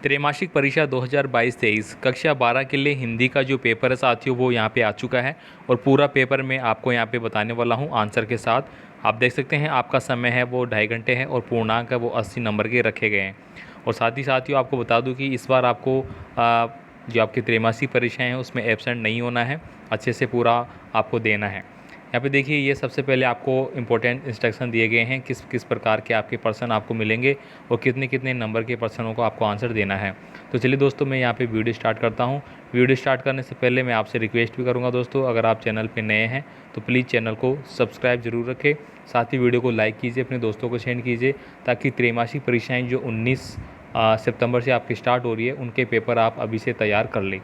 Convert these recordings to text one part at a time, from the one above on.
त्रैमासिक परीक्षा 2022-23 कक्षा 12 के लिए हिंदी का जो पेपर है साथियों वो यहाँ पे आ चुका है और पूरा पेपर मैं आपको यहाँ पे बताने वाला हूँ आंसर के साथ। आप देख सकते हैं आपका समय है वो 2.5 घंटे है और पूर्णांक है वो 80 नंबर के रखे गए हैं। और साथ ही साथियों आपको बता दूँ कि इस बार आपको जो आपकी त्रैमासिक परीक्षाएँ हैं उसमें एब्सेंट नहीं होना है, अच्छे से पूरा आपको देना है। यहाँ पे देखिए ये सबसे पहले आपको इम्पोर्टेंट इंस्ट्रक्शन दिए गए हैं किस किस प्रकार के आपके पर्सन आपको मिलेंगे और कितने कितने नंबर के पर्सनों को आपको आंसर देना है। तो चलिए दोस्तों मैं यहाँ पे वीडियो स्टार्ट करता हूँ। वीडियो स्टार्ट करने से पहले मैं आपसे रिक्वेस्ट भी करूँगा दोस्तों, अगर आप चैनल पे नए हैं तो प्लीज़ चैनल को सब्सक्राइब जरूर रखें, साथ ही वीडियो को लाइक कीजिए, अपने दोस्तों को सेंड कीजिए ताकि त्रैमासिक परीक्षाएँ जो 19 सितंबर से आपकी स्टार्ट हो रही है उनके पेपर आप अभी से तैयार कर लें।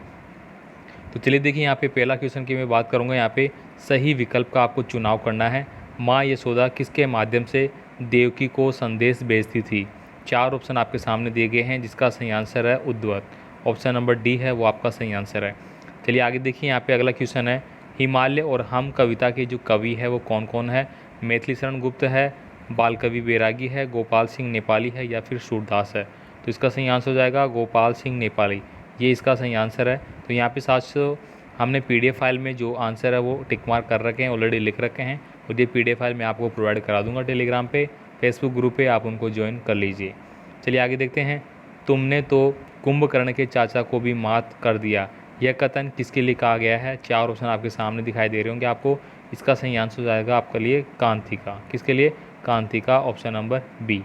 तो चलिए देखिए यहाँ पे पहला क्वेश्चन की मैं बात करूँगा। यहाँ पे सही विकल्प का आपको चुनाव करना है। माँ यशोदा किसके माध्यम से देवकी को संदेश भेजती थी? 4 ऑप्शन आपके सामने दिए गए हैं जिसका सही आंसर है उद्वत। ऑप्शन नंबर डी है वो आपका सही आंसर है। चलिए आगे देखिए यहाँ पे अगला क्वेश्चन है, हिमालय और हम कविता के जो कवि है वो कौन कौन है? मैथिली शरण गुप्त है, बाल कवि बैरागी है, गोपाल सिंह नेपाली है या फिर सूरदास है? तो इसका सही आंसर हो जाएगा गोपाल सिंह नेपाली, ये इसका सही आंसर है। तो यहाँ पे साथियों हमने पीडीएफ फाइल में जो आंसर है वो टिक मार्क कर रखे हैं, ऑलरेडी लिख रखे हैं और ये पीडीएफ फाइल मैं आपको प्रोवाइड करा दूंगा टेलीग्राम पे, फेसबुक ग्रुप पे आप उनको ज्वाइन कर लीजिए। चलिए आगे देखते हैं, तुमने तो कुंभकर्ण के चाचा को भी मात कर दिया, यह कथन किसके लिए कहा गया है? 4 ऑप्शन आपके सामने दिखाई दे रहे होंगे आपको, इसका सही आंसर हो जाएगा आपके लिए कांतिका। किसके लिए? Kantika, option number B.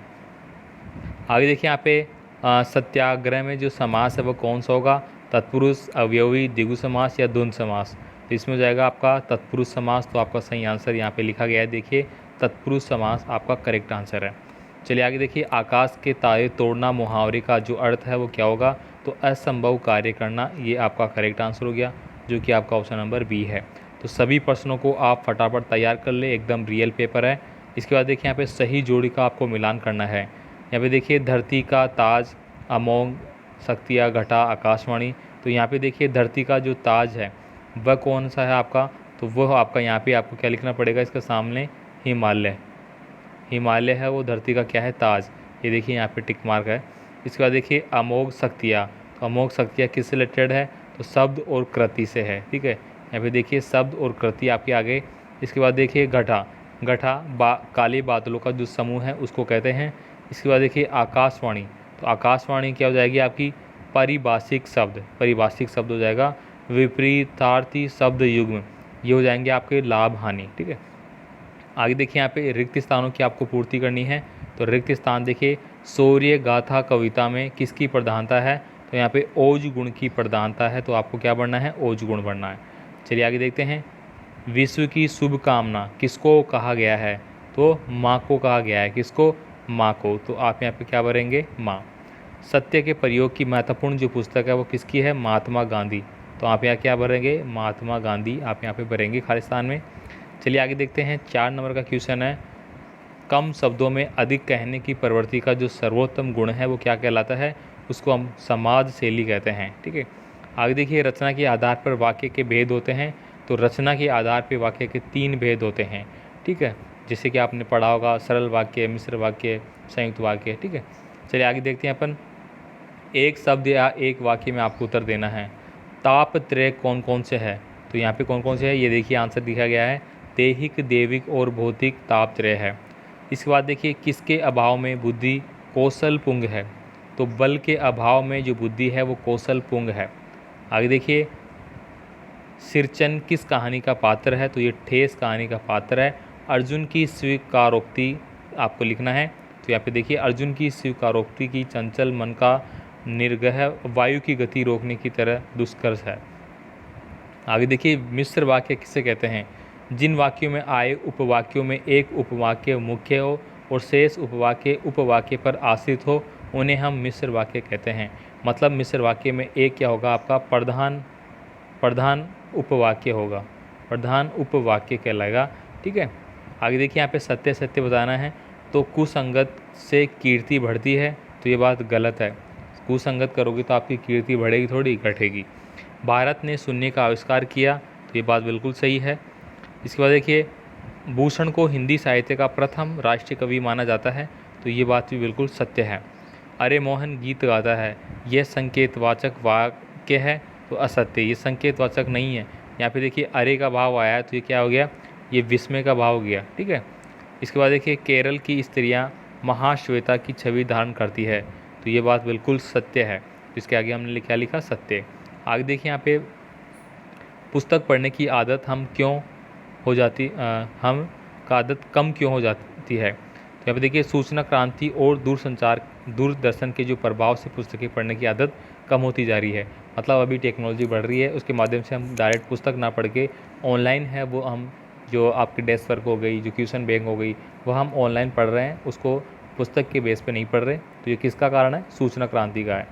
आगे देखिए यहाँ पे सत्याग्रह में जो समास है वो कौन सा होगा? तत्पुरुष, अवयवी, द्विगु समास या द्वंद्व समास? तो इसमें हो जाएगा आपका तत्पुरुष समास। तो आपका सही आंसर यहाँ पे लिखा गया है, देखिए तत्पुरुष समास आपका करेक्ट आंसर है। चलिए आगे देखिए, आकाश के तारे तोड़ना मुहावरे का जो अर्थ है वो क्या होगा? तो असंभव कार्य करना, ये आपका करेक्ट आंसर हो गया जो कि आपका ऑप्शन नंबर बी है। तो सभी प्रश्नों को आप फटाफट तैयार कर ले, एकदम रियल पेपर है। इसके बाद देखिए यहाँ पे सही जोड़ी का आपको मिलान करना है। यहाँ पे देखिए धरती का ताज, अमोघ शक्तियाँ, घटा, आकाशवाणी। तो यहाँ पे देखिए धरती का जो ताज है वह कौन सा है आपका? तो वह आपका यहाँ पे आपको क्या लिखना पड़ेगा इसके सामने? हिमालय। हिमालय है वो धरती का क्या है? ताज। ये देखिए यहाँ पे टिक मार्क है। इसके बाद देखिए अमोघ शक्तियाँ, तो अमोघ शक्तियाँ किससे रिलेटेड है? तो शब्द और कृति से है, ठीक है। यहाँ पे देखिए शब्द और कृति आपके आगे। इसके बाद देखिए घटा, घटा काले बादलों का जो समूह है उसको कहते हैं। इसके बाद देखिए आकाशवाणी, तो आकाशवाणी क्या हो जाएगी आपकी? पारिभाषिक शब्द, पारिभाषिक शब्द हो जाएगा। विपरीतार्थी शब्द युग्म, ये हो जाएंगे आपके लाभ हानि, ठीक है। आगे देखिए यहाँ पे रिक्त स्थानों की आपको पूर्ति करनी है। तो रिक्त स्थान देखिए, शौर्य गाथा कविता में किसकी प्रधानता है? तो यहाँ पे ओज गुण की प्रधानता है, तो आपको क्या बढ़ना है? ओज गुण बढ़ना है। चलिए आगे देखते हैं, विश्व की शुभकामना किसको कहा गया है? तो माँ को कहा गया है। किसको? माँ को। तो आप यहाँ पे क्या भरेंगे? माँ। सत्य के प्रयोग की महत्वपूर्ण जो पुस्तक है वो किसकी है? महात्मा गांधी। तो आप यहाँ क्या भरेंगे? महात्मा गांधी आप यहाँ पे भरेंगे खालिस्तान में। चलिए आगे देखते हैं, 4 नंबर का क्वेश्चन है, कम शब्दों में अधिक कहने की प्रवृत्ति का जो सर्वोत्तम गुण है वो क्या कहलाता है? उसको हम समाज शैली कहते हैं, ठीक है। आगे देखिए, रचना के आधार पर वाक्य के भेद होते हैं। तो रचना के आधार पर वाक्य के 3 भेद होते हैं, ठीक है। जैसे कि आपने पढ़ा होगा, सरल वाक्य, मिश्र वाक्य, संयुक्त वाक्य, ठीक है। चलिए आगे देखते हैं अपन, एक शब्द या एक वाक्य में आपको उत्तर देना है। तापत्रय कौन कौन से है? तो यहाँ पे कौन कौन से है ये देखिए आंसर दिखा गया है, दैहिक, देविक और भौतिक तापत्रय है। इसके बाद देखिए, किसके अभाव में बुद्धि कौशल पुंग है? तो बल के अभाव में जो बुद्धि है वो कौशल पुंग है। आगे देखिए, सिरचन किस कहानी का पात्र है? तो ये ठेस कहानी का पात्र है। अर्जुन की स्वीकारोक्ति आपको लिखना है। तो यहाँ पे देखिए, अर्जुन की स्वीकारोक्ति की चंचल मन का निर्गह वायु की गति रोकने की तरह दुष्कर्ष है। आगे देखिए, मिश्र वाक्य किसे कहते हैं? जिन वाक्यों में आए उपवाक्यों में एक उपवाक्य मुख्य हो और शेष उपवाक्य पर आश्रित हो उन्हें हम मिश्र वाक्य कहते हैं। मतलब मिश्र वाक्य में एक क्या होगा आपका? प्रधान उपवाक्य होगा, प्रधान उपवाक्य कहलाएगा, ठीक है। आगे देखिए, यहाँ पे सत्य सत्य बताना है। तो कुसंगत से कीर्ति बढ़ती है, तो ये बात गलत है। कुसंगत करोगे तो आपकी कीर्ति बढ़ेगी थोड़ी, घटेगी। भारत ने शून्य का आविष्कार किया, तो ये बात बिल्कुल सही है। इसके बाद देखिए, भूषण को हिंदी साहित्य का प्रथम राष्ट्रीय कवि माना जाता है, तो ये बात भी बिल्कुल सत्य है। अरे मोहन गीत गाता है, यह संकेतवाचक वाक्य है तो असत्य, ये संकेतवाचक नहीं है। यहाँ पे देखिए अरे का भाव आया है तो ये क्या हो गया, ये विस्मय का भाव हो गया। ठीक है, इसके बाद देखिए केरल की स्त्रियाँ महाश्वेता की छवि धारण करती है, तो ये बात बिल्कुल सत्य है। इसके आगे हमने क्या लिखा, सत्य। आगे देखिए यहाँ पे पुस्तक पढ़ने की आदत हम का आदत कम क्यों हो जाती है। तो यहाँ पे देखिए सूचना क्रांति और दूरदर्शन के जो प्रभाव से पुस्तकें पढ़ने की आदत कम होती जा रही है। मतलब अभी टेक्नोलॉजी बढ़ रही है, उसके माध्यम से हम डायरेक्ट पुस्तक ना पढ़ के ऑनलाइन है वो हम जो आपकी डेस्क वर्क हो गई, जो क्वेश्चन बैंक हो गई, वो हम ऑनलाइन पढ़ रहे हैं, उसको पुस्तक के बेस पे नहीं पढ़ रहे। तो ये किसका कारण है, सूचना क्रांति का है।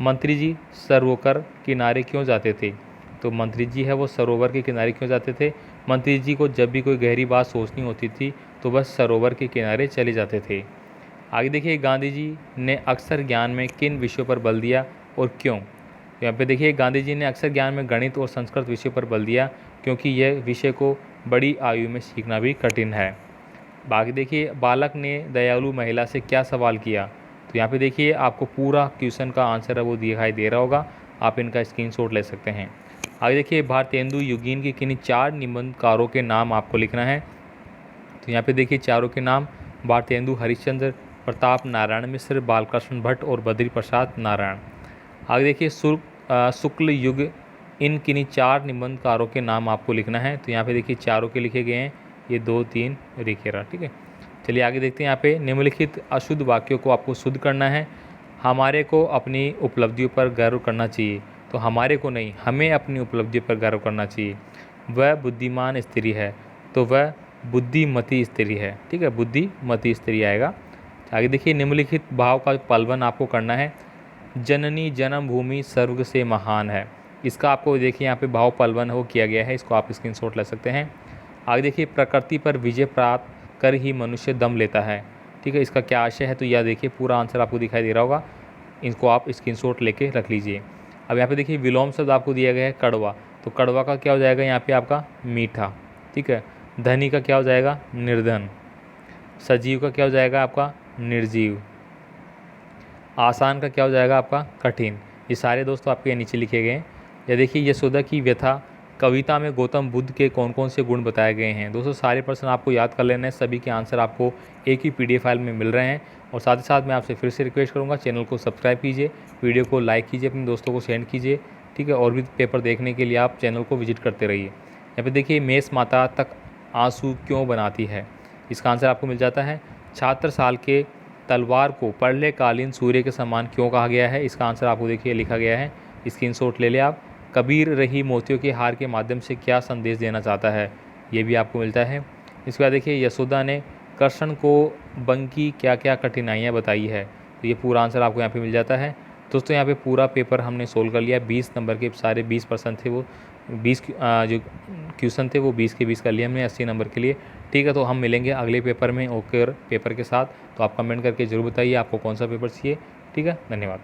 मंत्री जी सरोवर किनारे क्यों जाते थे। तो मंत्री जी है वो सरोवर के किनारे क्यों जाते थे। मंत्री जी को जब भी कोई गहरी बात सोचनी होती थी तो बस सरोवर के किनारे चले जाते थे। आगे देखिए गांधी जी ने अक्सर ज्ञान में किन विषयों पर बल दिया और क्यों। यहाँ पे देखिए गांधी जी ने अक्सर ज्ञान में गणित और संस्कृत विषय पर बल दिया क्योंकि यह विषय को बड़ी आयु में सीखना भी कठिन है। बाकी देखिए बालक ने दयालु महिला से क्या सवाल किया। तो यहाँ पे देखिए आपको पूरा क्वेश्चन का आंसर है वो दिखाई दे रहा होगा, आप इनका स्क्रीनशॉट ले सकते हैं। आगे देखिए भारतेंदु युगीन के किन्हीं 4 निबंधकारों के नाम आपको लिखना है। तो यहाँ पे देखिए चारों के नाम भारतेंदु हरिश्चंद्र, प्रताप नारायण मिश्र, बालकृष्ण भट्ट और बद्री प्रसाद नारायण। आगे देखिए शुक्ल युग, इन किन्हीं 4 निबंधकारों के नाम आपको लिखना है। तो यहाँ पे देखिए चारों के लिखे गए हैं, ये 2 3 लिखे रहा। ठीक है, चलिए आगे देखते हैं। यहाँ पे निम्नलिखित अशुद्ध वाक्यों को आपको शुद्ध करना है। हमारे को अपनी उपलब्धियों पर गर्व करना चाहिए, तो हमारे को नहीं, हमें अपनी उपलब्धियों पर गर्व करना चाहिए। वह बुद्धिमान स्त्री है, तो वह बुद्धिमती स्त्री है। ठीक है, बुद्धिमती स्त्री आएगा। आगे देखिए निम्नलिखित भाव का पलवन आपको करना है। जननी जन्मभूमि स्वर्ग से महान है, इसका आपको देखिए यहाँ पे भाव पलवन हो किया गया है, इसको आप स्क्रीनशॉट ले सकते हैं। आगे देखिए प्रकृति पर विजय प्राप्त कर ही मनुष्य दम लेता है। ठीक है, इसका क्या आशय है, तो यह देखिए पूरा आंसर आपको दिखाई दे रहा होगा, इनको आप स्क्रीनशॉट लेके रख लीजिए। अब यहाँ पे देखिए विलोम शब्द आपको दिया गया है कड़वा, तो कड़वा का क्या हो जाएगा यहाँ पे आपका मीठा। ठीक है, धनी का क्या हो जाएगा निर्धन, सजीव का क्या हो जाएगा आपका निर्जीव, आसान का क्या हो जाएगा आपका कठिन। ये सारे दोस्तों आपके नीचे लिखे गए हैं। या देखिए यशोदा की व्यथा कविता में गौतम बुद्ध के कौन कौन से गुण बताए गए हैं। दोस्तों सारे प्रश्न आपको याद कर लेने हैं, सभी के आंसर आपको एक ही PDF फाइल में मिल रहे हैं। और साथ ही साथ मैं आपसे फिर से रिक्वेस्ट करूँगा, चैनल को सब्सक्राइब कीजिए, वीडियो को लाइक कीजिए, अपने दोस्तों को सेंड कीजिए। ठीक है, और भी पेपर देखने के लिए आप चैनल को विजिट करते रहिए। यहाँ पे देखिए मेष माता तक आंसू क्यों बनाती है, इसका आंसर आपको मिल जाता है। छात्र साल के तलवार को प्रलयकालीन सूर्य के समान क्यों कहा गया है, इसका आंसर आपको देखिए लिखा गया है, स्क्रीनशॉट ले ले आप। कबीर रही मोतियों के हार के माध्यम से क्या संदेश देना चाहता है, ये भी आपको मिलता है। इसके बाद देखिए यशोदा ने कृष्ण को बंकी क्या क्या कठिनाइयाँ बताई है, तो ये पूरा आंसर आपको यहाँ पे मिल जाता है। दोस्तों यहाँ पे पूरा पेपर हमने सोल्व कर लिया, 20 नंबर के सारे 20% थे, वो 20 जो क्वेश्चन थे वो 20 के 20 कर लिए हमने 80 नंबर के लिए। ठीक है, तो हम मिलेंगे अगले पेपर में ओके पेपर के साथ। तो आप कमेंट करके ज़रूर बताइए आपको कौन सा पेपर चाहिए। ठीक है, धन्यवाद।